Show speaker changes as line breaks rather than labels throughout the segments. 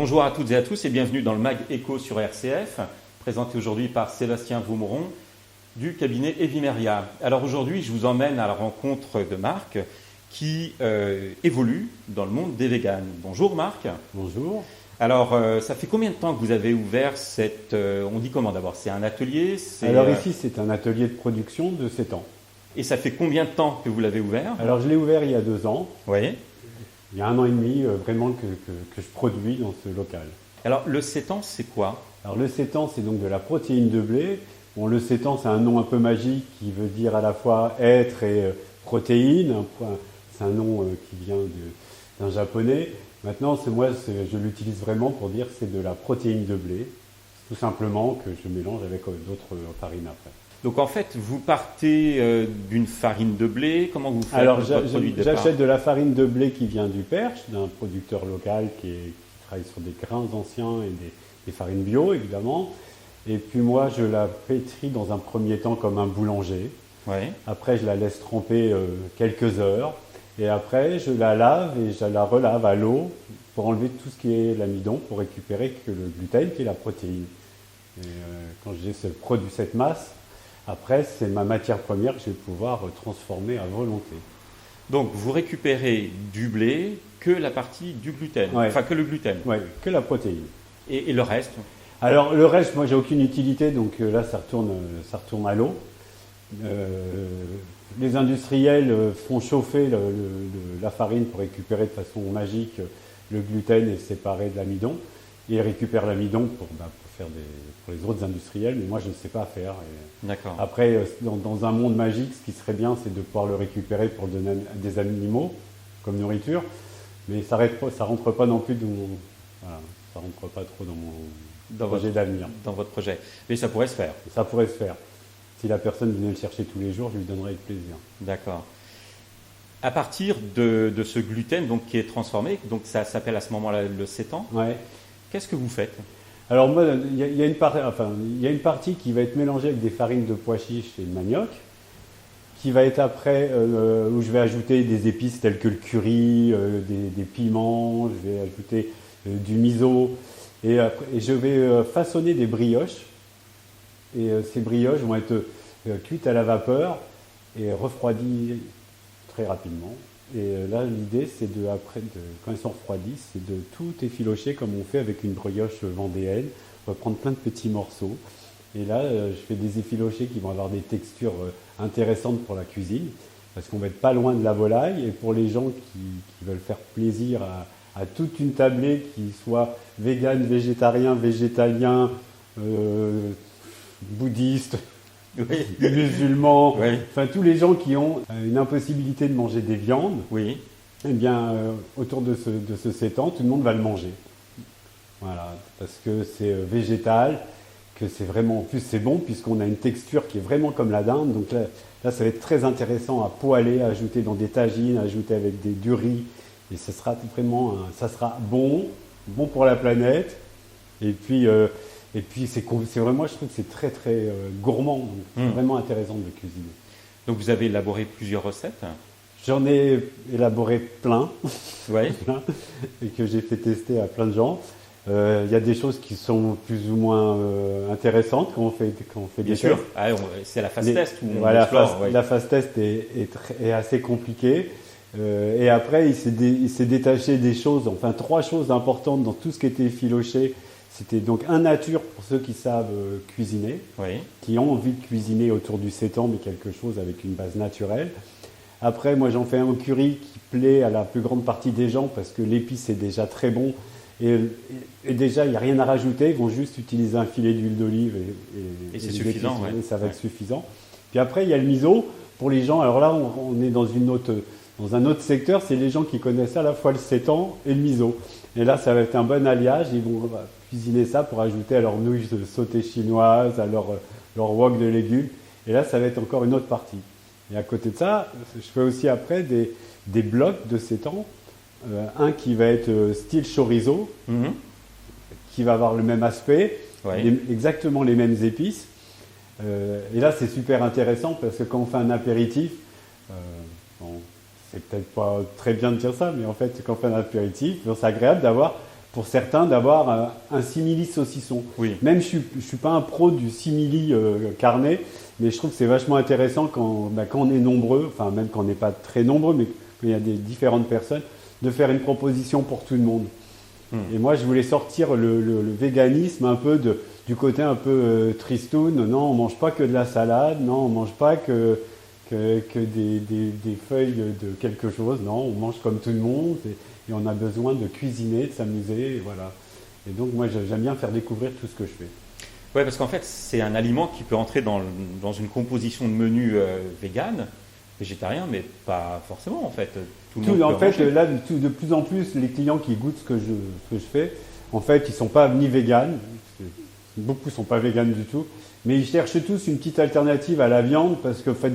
Bonjour à toutes et à tous et bienvenue dans le MAG Éco sur RCF, présenté aujourd'hui par Sébastien Voumeron du cabinet Evimeria. Alors aujourd'hui, je vous emmène à la rencontre de Marc qui évolue dans le monde des véganes. Bonjour Marc.
Bonjour.
Alors, ça fait combien de temps que vous avez ouvert cette... on dit comment d'abord? C'est un atelier?
Alors ici, c'est un atelier de production de 7 ans.
Et ça fait combien de temps que vous l'avez ouvert?
Alors je l'ai ouvert il y a 2 ans.
Oui.
Il y a 1 an et demi vraiment que je produis dans ce local.
Alors le sétan, c'est quoi?
Alors le sétan, c'est donc de la protéine de blé. Bon, le sétan, c'est un nom un peu magique qui veut dire à la fois être et protéine. C'est un nom qui vient d'un japonais. Maintenant, je l'utilise vraiment pour dire que c'est de la protéine de blé, tout simplement que je mélange avec d'autres farines après.
Donc en fait, vous partez d'une farine de blé, comment vous faites?
Alors
votre produit de départ?
j'achète de la farine de blé qui vient du Perche, d'un producteur local qui travaille sur des grains anciens et des farines bio évidemment. Et puis moi, je la pétris dans un premier temps comme un boulanger.
Ouais.
Après, je la laisse tremper quelques heures. Et après, je la lave et je la relave à l'eau pour enlever tout ce qui est l'amidon, pour récupérer que le gluten qui est la protéine. Et quand j'ai cette masse, après, c'est ma matière première que je vais pouvoir transformer à volonté.
Donc, vous récupérez du blé que la partie du gluten,
Ouais.
enfin que le gluten.
Oui, que la protéine.
Et le reste?
Alors, le reste, moi, j'ai aucune utilité, donc là, ça retourne à l'eau. Les industriels font chauffer la farine pour récupérer de façon magique le gluten et le séparer de l'amidon. Et ils récupèrent l'amidon pour les autres industriels, mais moi je ne sais pas faire.
D'accord.
Après, dans un monde magique, ce qui serait bien, c'est de pouvoir le récupérer pour donner à des animaux comme nourriture, mais ça rentre pas non plus ça rentre pas trop dans mon projet d'avenir.
Dans votre projet. Mais ça pourrait se faire.
Ça pourrait se faire. Si la personne venait le chercher tous les jours, je lui donnerais avec plaisir.
D'accord. À partir de ce gluten donc, qui est transformé, donc ça s'appelle à ce moment-là le sétan,
Ouais.
qu'est-ce que vous faites?
Alors moi, il y a une partie qui va être mélangée avec des farines de pois chiches et de manioc, qui va être après où je vais ajouter des épices telles que le curry, des piments, je vais ajouter du miso, et je vais façonner des brioches. Et ces brioches vont être cuites à la vapeur et refroidies très rapidement. Et là, l'idée, c'est quand elles sont refroidies, c'est de tout effilocher comme on fait avec une brioche vendéenne. On va prendre plein de petits morceaux. Et là, je fais des effilochés qui vont avoir des textures intéressantes pour la cuisine, parce qu'on va être pas loin de la volaille. Et pour les gens qui veulent faire plaisir à toute une tablée, qui soit vegan, végétarien, végétalien, bouddhiste,
Oui.
musulmans,
Oui.
enfin tous les gens qui ont une impossibilité de manger des viandes,
Oui.
eh bien autour de ce sétan, tout le monde va le manger. Voilà, parce que c'est végétal, que c'est vraiment, en plus c'est bon puisqu'on a une texture qui est vraiment comme la dinde, donc là ça va être très intéressant à poêler, à ajouter dans des tagines, à ajouter avec du riz, et ça sera bon pour la planète, et puis c'est vraiment, je trouve que c'est très très gourmand, donc c'est vraiment intéressant de le cuisiner.
Donc vous avez élaboré plusieurs recettes?
J'en ai élaboré plein,
Oui.
et que j'ai fait tester à plein de gens. Il y a des choses qui sont plus ou moins intéressantes quand on fait
Bien
des
sûr.
tests.
Ah, c'est la phase test où on
Voilà,
explore. Oui.
la phase test est assez compliquée. Et après, il s'est détaché des choses, enfin 3 choses importantes dans tout ce qui était effiloché. C'était donc un nature pour ceux qui savent cuisiner,
Oui.
qui ont envie de cuisiner autour du sétan, mais quelque chose avec une base naturelle. Après, moi j'en fais un au curry qui plaît à la plus grande partie des gens parce que l'épice est déjà très bon. Et déjà, il n'y a rien à rajouter, ils vont juste utiliser un filet d'huile d'olive
Et c'est suffisant.
épices,
Ouais.
et ça va être suffisant. Puis après, il y a le miso pour les gens. Alors là, on est dans un autre secteur, c'est les gens qui connaissent à la fois le sétan et le miso. Et là, ça va être un bon alliage. Ils vont cuisiner ça pour ajouter à leurs nouilles sautées chinoises, à leur wok de légumes. Et là, ça va être encore une autre partie. Et à côté de ça, je fais aussi après des blocs de sétan. Un qui va être style chorizo, qui va avoir le même aspect,
Oui.
exactement les mêmes épices. Et là, c'est super intéressant parce que quand on fait un apéritif, bon, c'est peut-être pas très bien de dire ça, mais en fait, quand on fait un apéritif, c'est agréable d'avoir pour certains d'avoir un simili saucisson.
Oui.
Même je suis pas un pro du simili carnet, mais je trouve que c'est vachement intéressant quand on est nombreux, enfin même quand on n'est pas très nombreux, mais quand il y a des différentes personnes, de faire une proposition pour tout le monde. Et moi, je voulais sortir le véganisme un peu du côté un peu tristoun. Non, on mange pas que de la salade. Non, on mange pas que des feuilles de quelque chose. Non, on mange comme tout le monde. Et on a besoin de cuisiner, de s'amuser. Et voilà. Et donc, moi, j'aime bien faire découvrir tout ce que je fais.
Oui, parce qu'en fait, c'est un aliment qui peut entrer dans une composition de menu vegan, végétarien, mais pas forcément, en fait. Tout le monde peut
en fait,
manger.
là, de plus en plus, les clients qui goûtent ce que je fais, en fait, ils ne sont pas ni véganes. Beaucoup ne sont pas véganes du tout. Mais ils cherchent tous une petite alternative à la viande parce qu'en fait,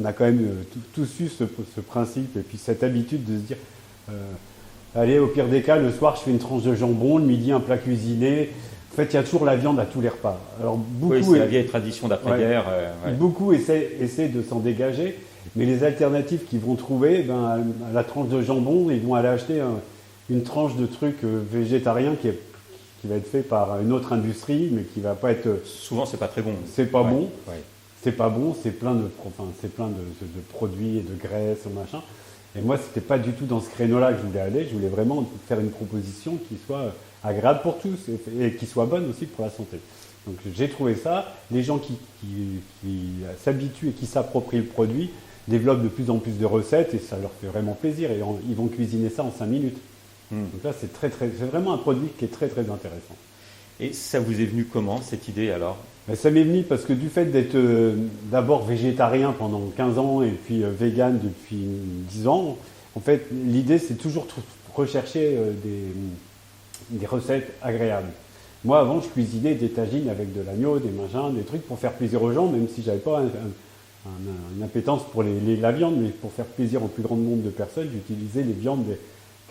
on a quand même tous eu ce principe et puis cette habitude de se dire allez, au pire des cas, le soir, je fais une tranche de jambon, le midi, un plat cuisiné. En fait, il y a toujours la viande à tous les repas. Alors,
Oui, c'est la vieille tradition d'après-guerre. Ouais.
Beaucoup essaient de s'en dégager, mais les alternatives qu'ils vont trouver, à la tranche de jambon, ils vont aller acheter une tranche de truc végétarien qui va être fait par une autre industrie, mais qui va pas être.
Souvent, c'est pas très bon.
C'est pas bon.
Ouais.
C'est pas bon. C'est plein de produits et de graisses, machin. Et moi, c'était pas du tout dans ce créneau-là que je voulais aller. Je voulais vraiment faire une proposition qui soit agréable pour tous et qui soit bonne aussi pour la santé. Donc j'ai trouvé ça. Les gens qui s'habituent et qui s'approprient le produit développent de plus en plus de recettes et ça leur fait vraiment plaisir. Et ils vont cuisiner ça en 5 minutes. Donc là, c'est vraiment un produit qui est très très intéressant.
Et ça vous est venu comment, cette idée alors ?
Ça m'est venu parce que du fait d'être d'abord végétarien pendant 15 ans et puis vegan depuis 10 ans, en fait, l'idée c'est toujours rechercher des recettes agréables. Moi, avant, je cuisinais des tagines avec de l'agneau, des machins, des trucs pour faire plaisir aux gens, même si j'avais pas une appétence pour la viande, mais pour faire plaisir au plus grand nombre de personnes, j'utilisais les viandes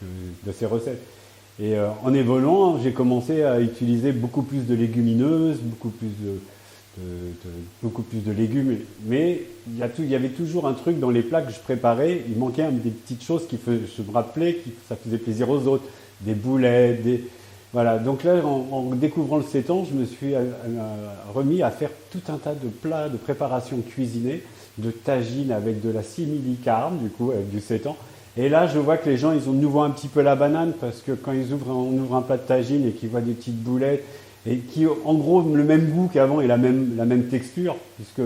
de ces recettes. Et en évoluant, j'ai commencé à utiliser beaucoup plus de légumineuses, beaucoup plus de légumes. Mais il y avait toujours un truc dans les plats que je préparais. Il manquait des petites choses je me rappelais que ça faisait plaisir aux autres. Des boulettes, voilà. Donc là, en découvrant le sétan, je me suis remis à faire tout un tas de plats, de préparations cuisinées, de tagines avec de la simili-carne, du coup, avec du sétan. Et là, je vois que les gens, nous voient un petit peu la banane parce que quand on ouvre un plat de tagine et qu'ils voient des petites boulettes et qui, en gros, le même goût qu'avant et la même texture, puisque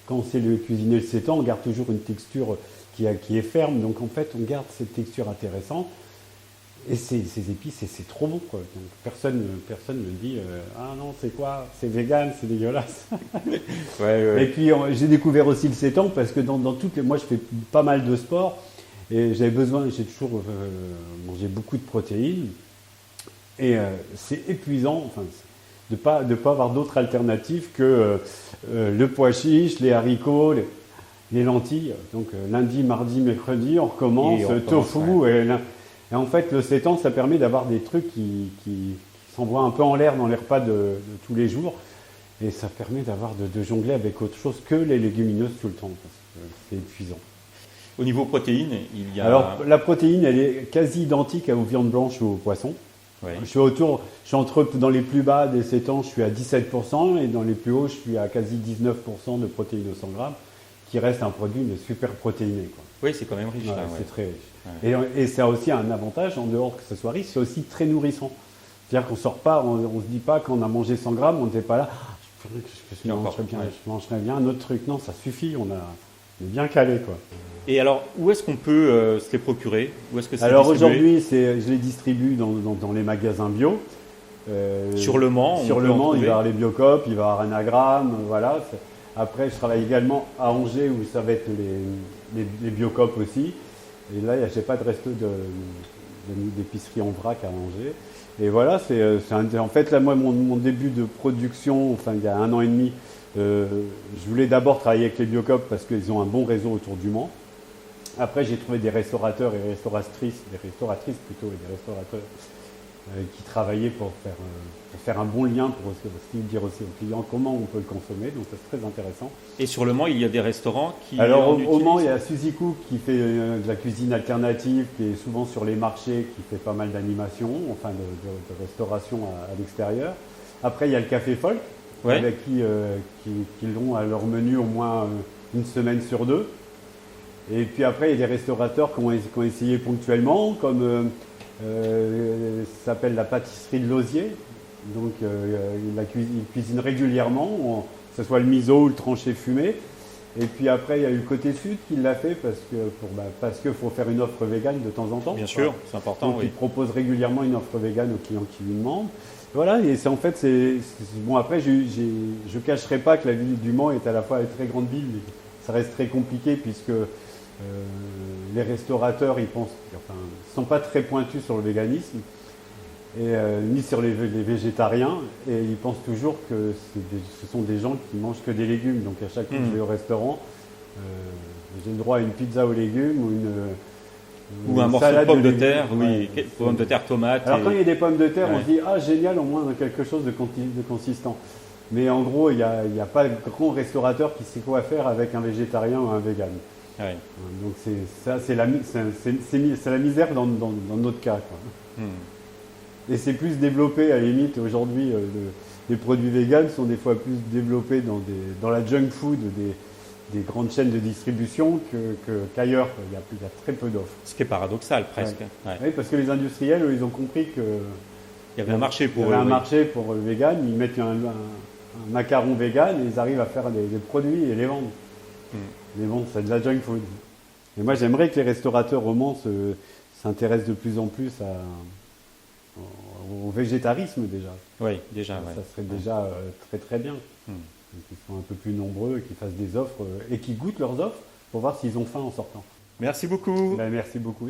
quand on sait cuisiner le sétan, on garde toujours une texture qui est ferme. Donc, en fait, on garde cette texture intéressante. Et ces épices, c'est trop bon, quoi. Donc, personne me dit ah non, c'est quoi ? C'est vegan, c'est dégueulasse.
Ouais.
Et puis, j'ai découvert aussi le sétan parce que dans moi, je fais pas mal de sport. Et j'ai toujours mangé beaucoup de protéines. Et c'est épuisant de pas avoir d'autres alternatives que le pois chiche, les haricots, les lentilles. Donc lundi, mardi, mercredi, on recommence, tofu. Ouais. Et en fait, le sétan, ça permet d'avoir des trucs qui s'envoient un peu en l'air dans les repas de tous les jours. Et ça permet de jongler avec autre chose que les légumineuses tout le temps. Parce que c'est épuisant.
Au niveau protéines, il y a...
Alors, la protéine, elle est quasi identique aux viandes blanches ou aux poissons.
Ouais.
Je suis dans les plus bas des sétans, je suis à 17%, et dans les plus hauts, je suis à quasi 19% de protéines au 100 grammes, qui reste un produit mais super protéiné, quoi.
Oui, c'est quand même riche.
Ouais,
là,
c'est très riche.
Ouais.
Et ça a aussi un avantage, en dehors que ce soit riche, c'est aussi très nourrissant. C'est-à-dire qu'on sort pas, on se dit pas quand on a mangé 100 grammes, on n'était pas là, je mangerais bien un autre truc. Non, ça suffit, on est bien calé, quoi.
Et alors, où est-ce qu'on peut se les procurer ? Où est-ce que c'est
Alors
distribué ?
aujourd'hui, je les distribue dans les magasins bio.
Sur Le Mans,
Sur Le Mans, il va y avoir les Biocop, il va y avoir Anagramme, voilà. Après, je travaille également à Angers où ça va être les Biocop aussi. Et là, je n'ai pas de resto d'épicerie en vrac à Angers. Et voilà, en fait, là, moi, mon début de production, il y a 1 an et demi, je voulais d'abord travailler avec les Biocop parce qu'ils ont un bon réseau autour du Mans. Après, j'ai trouvé des restaurateurs et des restauratrices et des restaurateurs qui travaillait pour faire un bon lien, pour aussi dire aussi aux clients comment on peut le consommer. Donc c'est très intéressant.
Et sur le Mans, il y a des restaurants qui...
Alors au Mans, il y a Suzy Cook qui fait de la cuisine alternative, qui est souvent sur les marchés, qui fait pas mal d'animation, enfin de restauration à l'extérieur. Après, il y a le Café Folk, avec qui l'ont à leur menu au moins une semaine sur deux. Et puis après, il y a des restaurateurs qui ont essayé ponctuellement, comme ça s'appelle la pâtisserie de Lausier. Donc il cuisine régulièrement, que ce soit le miso ou le tranché fumé. Et puis après, il y a eu le côté sud qui l'a fait parce qu'il faut faire une offre végane de temps en temps.
Bien sûr, c'est important.
Donc il propose régulièrement une offre végane aux clients qui lui demandent. Voilà, et bon, après, je ne cacherai pas que la ville du Mans est à la fois une très grande ville, mais ça reste très compliqué puisque les restaurateurs, ils sont pas très pointus sur le véganisme, ni sur les végétariens, et ils pensent toujours que ce sont des gens qui mangent que des légumes. Donc à chaque fois que je vais au restaurant, j'ai le droit à une pizza aux légumes
ou un morceau de pommes de terre, pommes de terre, tomates.
Alors quand il y a des pommes de terre, on se dit ah génial, au moins quelque chose de consistant. Mais en gros, il n'y a pas de grand restaurateur qui sait quoi faire avec un végétarien ou un vegan.
Ouais.
Donc c'est la misère dans notre cas, quoi. Et c'est plus développé à la limite aujourd'hui. Les produits véganes sont des fois plus développés dans la junk food des grandes chaînes de distribution qu'ailleurs. Il y a très peu d'offres.
Ce qui est paradoxal presque.
Ouais. Oui, parce que les industriels, eux, ils ont compris qu'il
y avait un marché pour
eux. Un marché pour le vegan. Ils mettent un macaron vegan et ils arrivent à faire des produits et les vendre. Les vendre, c'est de la junk food. Et moi, j'aimerais que les restaurateurs au Mans s'intéressent de plus en plus au végétarisme déjà.
Oui, déjà.
Ça serait déjà très très bien. Qu'ils soient un peu plus nombreux, qu'ils fassent des offres et qu'ils goûtent leurs offres pour voir s'ils ont faim en sortant.
Merci beaucoup.
Merci beaucoup.